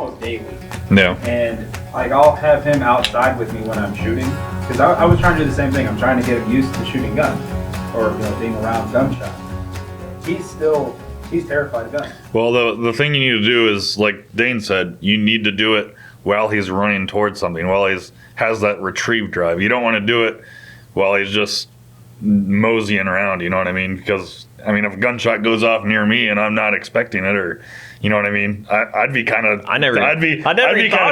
almost daily. Yeah. And like I'll have him outside with me when I'm shooting, because I was trying to do the same thing. I'm trying to get him used to shooting guns, or being around gunshots. He's terrified of guns. Well, the thing you need to do is, like Dane said, you need to do it while he's running towards something, while has that retrieve drive. You don't want to do it while he's just moseying around, you know what I mean? Because, if a gunshot goes off near me and I'm not expecting it, or, you know what I mean? I'd be kind of... I never thought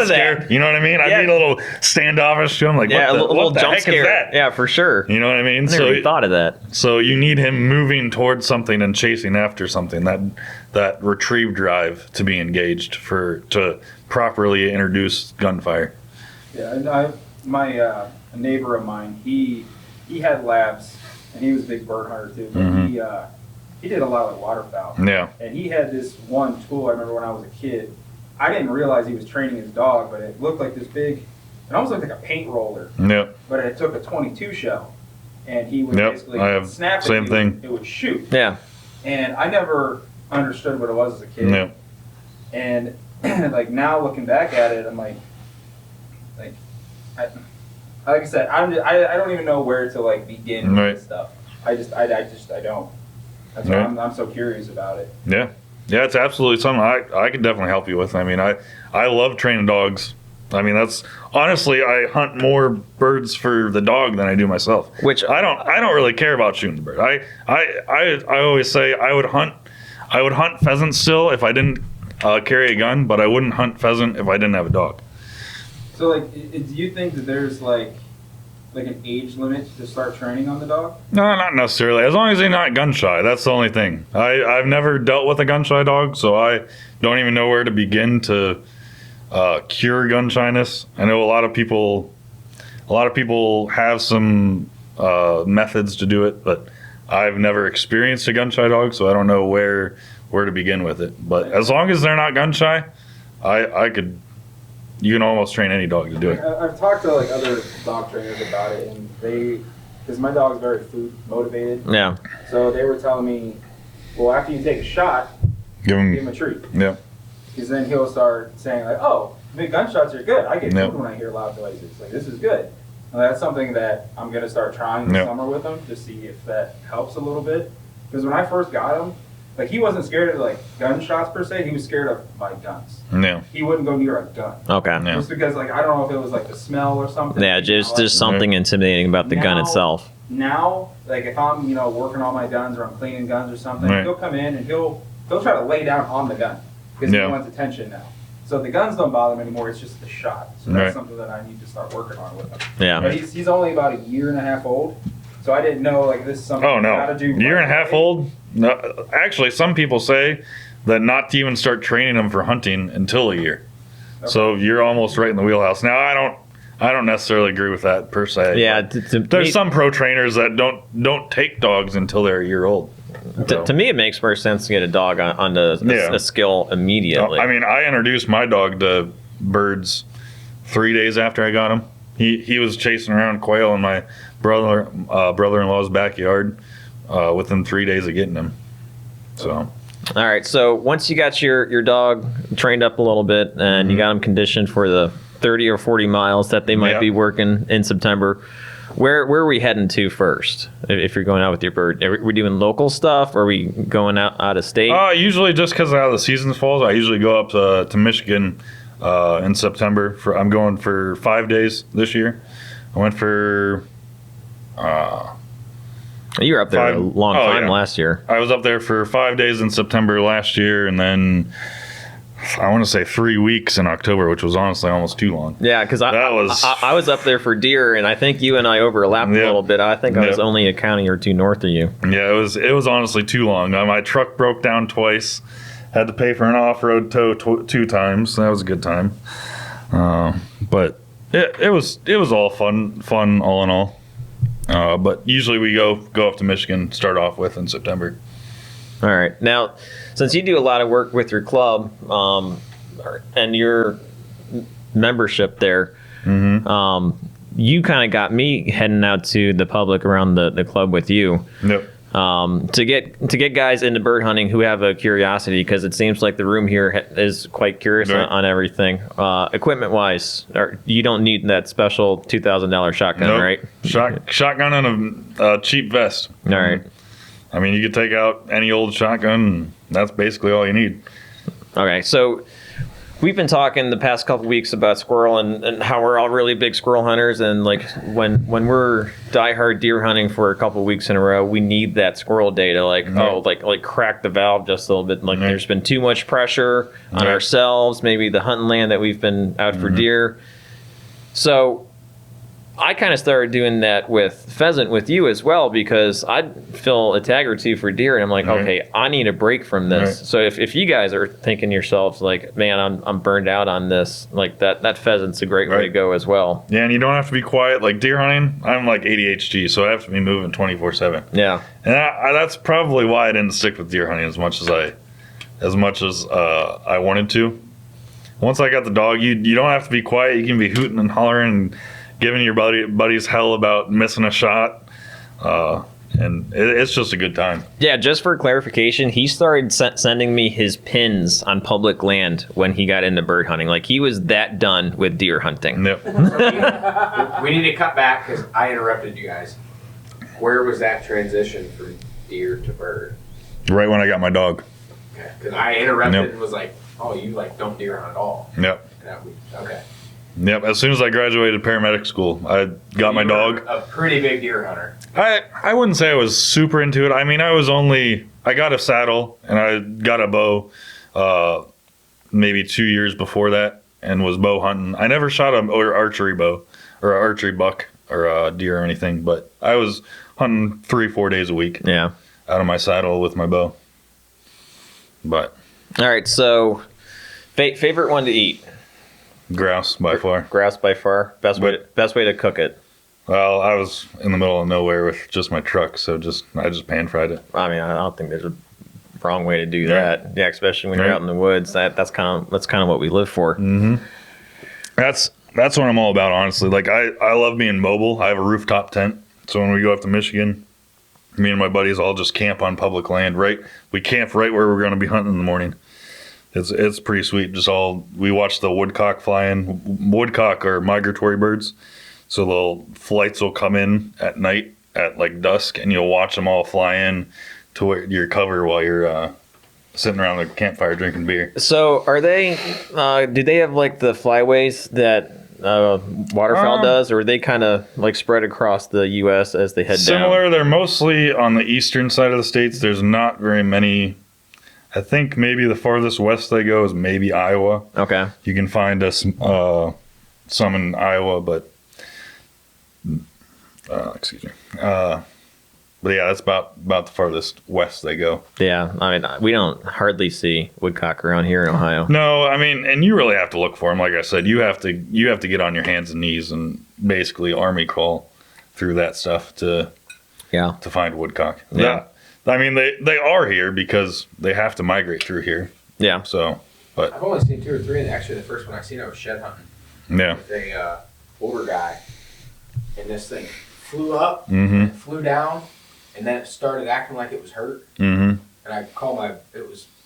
of scared. That. You know what I mean? I'd be a little standoffish to him, like, yeah, what the jump heck scare. is that? Yeah, for sure. You know what I mean? I never even thought of that. So you need him moving towards something and chasing after something, that retrieve drive to be engaged to properly introduce gunfire. Yeah, and a neighbor of mine, he had labs, and he was a big bird hunter too. But he did a lot of waterfowl. Yeah. And he had this one tool. I remember when I was a kid. I didn't realize he was training his dog, but it looked like this big. It almost looked like a paint roller. Yep. But it took a .22 shell, and he would basically snap it. Same thing. It would shoot. Yeah. And I never understood what it was as a kid. Yep. And like now looking back at it, I'm like I said, I don't even know where to like begin with this stuff. I don't. That's why I'm so curious about it. Yeah. Yeah, it's absolutely something I could definitely help you with. I love training dogs. That's honestly, I hunt more birds for the dog than I do myself. Which I don't really care about shooting the bird. I always say I would hunt pheasant still if I didn't carry a gun, but I wouldn't hunt pheasant if I didn't have a dog. So do you think that there's like an age limit to start training on the dog? No, not necessarily. As long as they're not gun shy, that's the only thing. I've never dealt with a gun shy dog, so I don't even know where to begin to cure gun shyness. I know a lot of people have some methods to do it, but I've never experienced a gun shy dog, so I don't know where to begin with it. But as long as they're not gun shy, you can almost train any dog to do it. I've talked to like other dog trainers about it, and because my dog's very food motivated. Yeah. So they were telling me, well, after you take a shot, give him a treat. Yeah. Because then he'll start saying like, oh, big gunshots are good. I get food when I hear loud noises. Like, this is good. And that's something that I'm going to start trying this summer with him to see if that helps a little bit. Because when I first got him, like, he wasn't scared of like gunshots per se. He was scared of my guns. Yeah. He wouldn't go near a gun. Okay. Yeah. Just because, like, I don't know if it was like the smell or something. Yeah, just something intimidating about the gun itself. Now, like, if I'm working on my guns or I'm cleaning guns or something, he'll come in and he'll try to lay down on the gun because he wants attention now. So the guns don't bother him anymore. It's just the shot. So that's something that I need to start working on with him. Yeah. But he's only about a year and a half old. So I didn't know, like, this is something you gotta do. Year and a half old? No, actually, some people say that not to even start training them for hunting until a year. Okay. So you're almost right in the wheelhouse. Now, I don't necessarily agree with that per se. Yeah, there's some pro trainers that don't take dogs until they're a year old. To me, it makes more sense to get a dog on a skill immediately. I introduced my dog to birds 3 days after I got him. He was chasing around quail in my brother-in-law's backyard within 3 days of getting him. So. All right. So once you got your dog trained up a little bit and you got him conditioned for the 30 or 40 miles that they might be working in September, where are we heading to first? If you're going out with your bird, are we doing local stuff? Or are we going out of state? Usually just because of how the season falls, I usually go up to Michigan in September. I'm going for 5 days this year. I went for. You were up there a long time last year. I was up there for 5 days in September last year, and then I want to say 3 weeks in October, which was honestly almost too long. Yeah, because I was up there for deer, and I think you and I overlapped a little bit. I think I was only a county or two north of you. Yeah, it was honestly too long. My truck broke down twice. Had to pay for an off-road tow 2 times. That was a good time. But it was all fun all in all. But usually we go up to Michigan, start off with in September. All right. Now, since you do a lot of work with your club and your membership there, you kind of got me heading out to the public around the club with you. Yep. to get guys into bird hunting who have a curiosity, because it seems like the room here is quite curious on everything. Equipment wise, you don't need that special $2,000 shotgun, right? Shotgun and a cheap vest. All right. I mean, you could take out any old shotgun, and that's basically all you need. Okay, so we've been talking the past couple weeks about squirrel and how we're all really big squirrel hunters, and like when we're diehard deer hunting for a couple weeks in a row, we need that squirrel data, like crack the valve just a little bit. Like there's been too much pressure on ourselves, maybe the hunting land that we've been out for deer. So I kind of started doing that with pheasant with you as well, because I'd fill a tag or two for deer, and I'm like, okay, I need a break from this. So if you guys are thinking yourselves like, man, I'm burned out on this, like that pheasant's a great way to go as well. Yeah, and you don't have to be quiet. Like deer hunting, I'm like ADHD, so I have to be moving 24/7. Yeah, and that's probably why I didn't stick with deer hunting as much as I wanted to. Once I got the dog, you don't have to be quiet. You can be hooting and hollering and giving your buddies hell about missing a shot, and it's just a good time. Yeah, just for clarification, he started sending me his pins on public land when he got into bird hunting. Like, he was that done with deer hunting. Yep. We need to cut back because I interrupted you guys. Where was that transition from deer to bird? Right when I got my dog. Okay, because I interrupted and was like, oh, you like don't deer hunt at all. Yep. Okay. Yep. As soon as I graduated paramedic school, I got my dog. A pretty big deer hunter. I wouldn't say I was super into it. I mean, I got a saddle and I got a bow maybe 2 years before that, and was bow hunting. I never shot an archery bow or an archery buck or a deer or anything, but I was hunting 3-4 days a week. Yeah. Out of my saddle with my bow. But. All right. So favorite one to eat? Grouse by far. Grouse by far. Best way to cook it. Well, I was in the middle of nowhere with just my truck, so I just pan fried it. I mean, I don't think there's a wrong way to do that. Yeah, especially when you're out in the woods. That's kind of what we live for. Mm-hmm. That's what I'm all about, honestly. Like I love being mobile. I have a rooftop tent, so when we go up to Michigan, me and my buddies all just camp on public land. We camp right where we're going to be hunting in the morning. It's pretty sweet. We watch the woodcock flying. Woodcock are migratory birds, so the flights will come in at night at like dusk, and you'll watch them all fly in to where your cover while you're sitting around the campfire drinking beer. So are they? Do they have like the flyways that waterfowl does, or are they kind of like spread across the U.S. as they head down? Similar. They're mostly on the eastern side of the states. There's not very many. I think maybe the farthest west they go is maybe Iowa. Okay. You can find us some in Iowa, but excuse me. But yeah, that's about the farthest west they go. Yeah, I mean, we don't hardly see woodcock around here in Ohio. No, I mean, and you really have to look for them. Like I said, you have to get on your hands and knees and basically army crawl through that stuff to find woodcock. Yeah. I mean, they are here because they have to migrate through here. Yeah. So, but I've only seen 2 or 3, and actually the first one I seen I was shed hunting. Yeah. With a older guy, and this thing flew up, Mm-hmm. and flew down, and then it started acting like it was hurt. Mm-hmm. And I called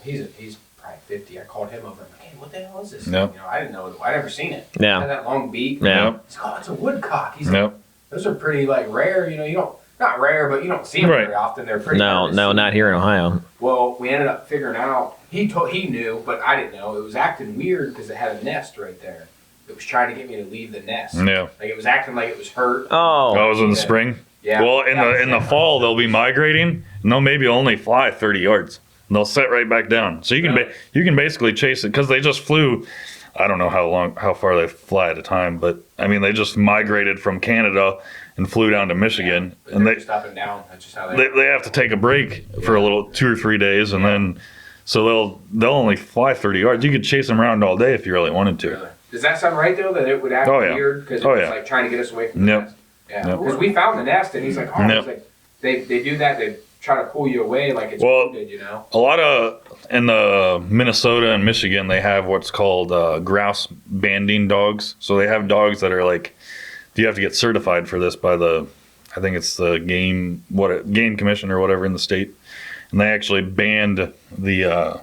he's probably 50. I called him over. I'm like, hey, what the hell is this? Yep. You know, I didn't know. I never seen it. Yeah. It had that long beak. Yeah. He's like, oh, it's a woodcock. He's Yep. like, those are pretty like rare. You know, you don't. Not rare, but you don't see them very often. They're pretty. No, not here in Ohio. Well, we ended up figuring out. He knew, but I didn't know. It was acting weird because it had a nest right there. It was trying to get me to leave the nest. Yeah. Like it was acting like it was hurt. Oh. That was in the spring. Yeah. Well, in the fall they'll be migrating, and they'll maybe only fly 30 yards, and they'll set right back down. So you can basically chase it because they just flew. I don't know how far they fly at a time, but I mean they just migrated from Canada and flew down to Michigan, and they just up and down. That's just how they have to take a break for a little 2 or 3 days, and then so they'll only fly 30 yards. You could chase them around all day if you really wanted to. Really? Does that sound right though? That it would act weird because it was like trying to get us away from the nest. Yeah, because we found the nest, and he's like, oh, he's like, they do that. They try to pull you away like it's wounded, you know. A lot of in the Minnesota and Michigan, they have what's called grouse banding dogs. So they have dogs that are like, you have to get certified for this by the I think it's the game commission or whatever in the state, and they actually banned the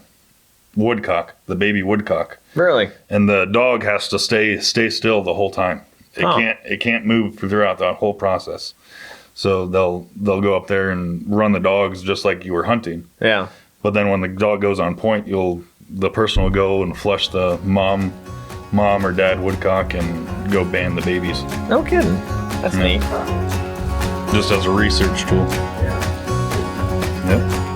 woodcock, the baby woodcock. Really? And the dog has to stay still the whole time. It can't move throughout that whole process. So they'll go up there and run the dogs just like you were hunting. Yeah. But then when the dog goes on point, the person will go and flush the mom or dad woodcock and go ban the babies. No kidding. That's neat. Just as a research tool. Yeah. Yep.